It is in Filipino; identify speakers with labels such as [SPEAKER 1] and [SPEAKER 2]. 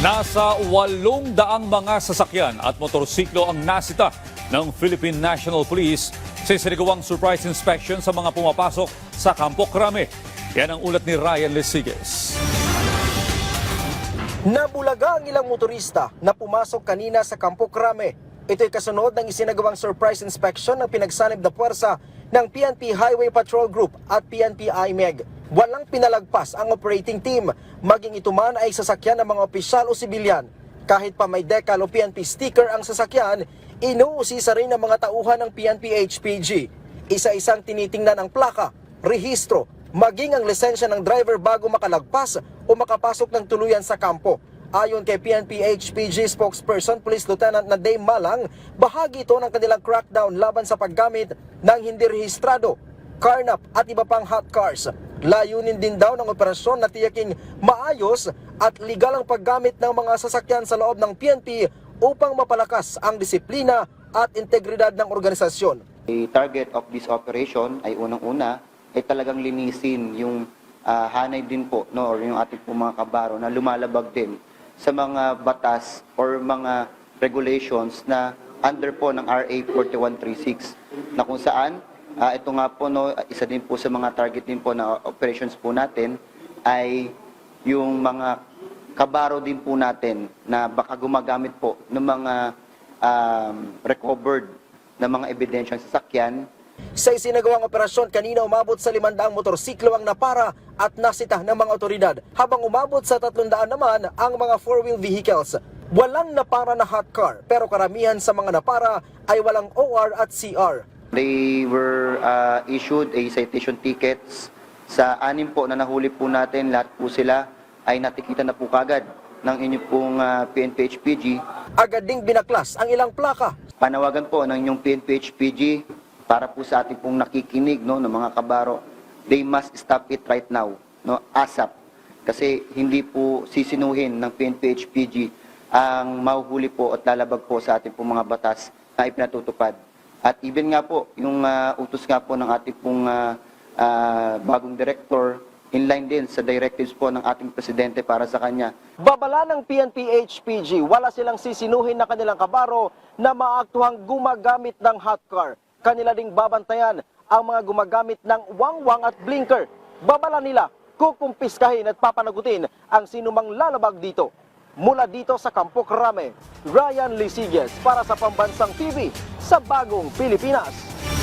[SPEAKER 1] Nasa 800 mga sasakyan at motorsiklo ang nasita ng Philippine National Police sa sinigawang surprise inspection sa mga pumapasok sa Campo Crame. Yan ang ulat ni Ryan Lesiges.
[SPEAKER 2] Nabulaga ang ilang motorista na pumasok kanina sa Campo Crame. Ito'y kasunod ng isinagawang surprise inspection ng pinagsanib na puwersa ng PNP Highway Patrol Group at PNP IMEG. Walang pinalagpas ang operating team, maging ito man ay sasakyan ng mga opisyal o sibilyan. Kahit pa may decal o PNP sticker ang sasakyan, inuusisa rin ng mga tauhan ng PNP HPG. Isa-isang tinitingnan ang plaka, rehistro, maging ang lisensya ng driver bago makalagpas o makapasok ng tuluyan sa kampo. Ayon kay PNP HPG spokesperson Police Lieutenant Naday Malang, bahagi ito ng kanilang crackdown laban sa paggamit ng hindi rehistrado, carnap at iba pang hot cars. Layunin din daw ng operasyon na tiyaking maayos at legal ang paggamit ng mga sasakyan sa loob ng PNP upang mapalakas ang disiplina at integridad ng organisasyon.
[SPEAKER 3] The target of this operation ay unang-una ay talagang linisin yung hanay din po, no, or yung ating po mga kabaro na lumalabag din sa mga batas or mga regulations na under po ng RA 4136 na kung saan ito nga po, no, isa din po sa mga target din po na operations po natin ay yung mga kabaro din po natin na baka gumagamit po ng mga recovered na mga ebidensyang sasakyan.
[SPEAKER 2] Sa isinagawang operasyon kanina umabot sa 500 motorsiklo ang napara at nasita ng mga otoridad, habang umabot sa 300 naman ang mga four-wheel vehicles. Walang napara na hot car, pero karamihan sa mga napara ay walang OR at CR.
[SPEAKER 3] They were issued a citation tickets sa 6 po na nahuli po natin. Lahat po sila ay natikita na po kagad ng inyong pong PNP HPG.
[SPEAKER 2] Agad ding binaklas ang ilang plaka.
[SPEAKER 3] Panawagan po ng inyong PNP HPG para po sa ating pong nakikinig, no, ng mga kabaro. They must stop it right now, no, ASAP. Kasi hindi po sisinuhin ng PNP HPG ang mahuhuli po at lalabag po sa ating pong mga batas na ipinatutupad. At even nga po, yung utos nga po ng ating pong bagong director, in line din sa directives po ng ating presidente para sa kanya.
[SPEAKER 2] Babala ng PNP HPG, wala silang sisinuhin na kanilang kabaro na maaktuhang gumagamit ng hot car. Kanila ding babantayan ang mga gumagamit ng wangwang at blinker. Babala nila, kukumpiskahin at papanagutin ang sinumang lalabag dito. Mula dito sa Campo Crame, Ryan Lesiges para sa Pambansang TV sa Bagong Pilipinas.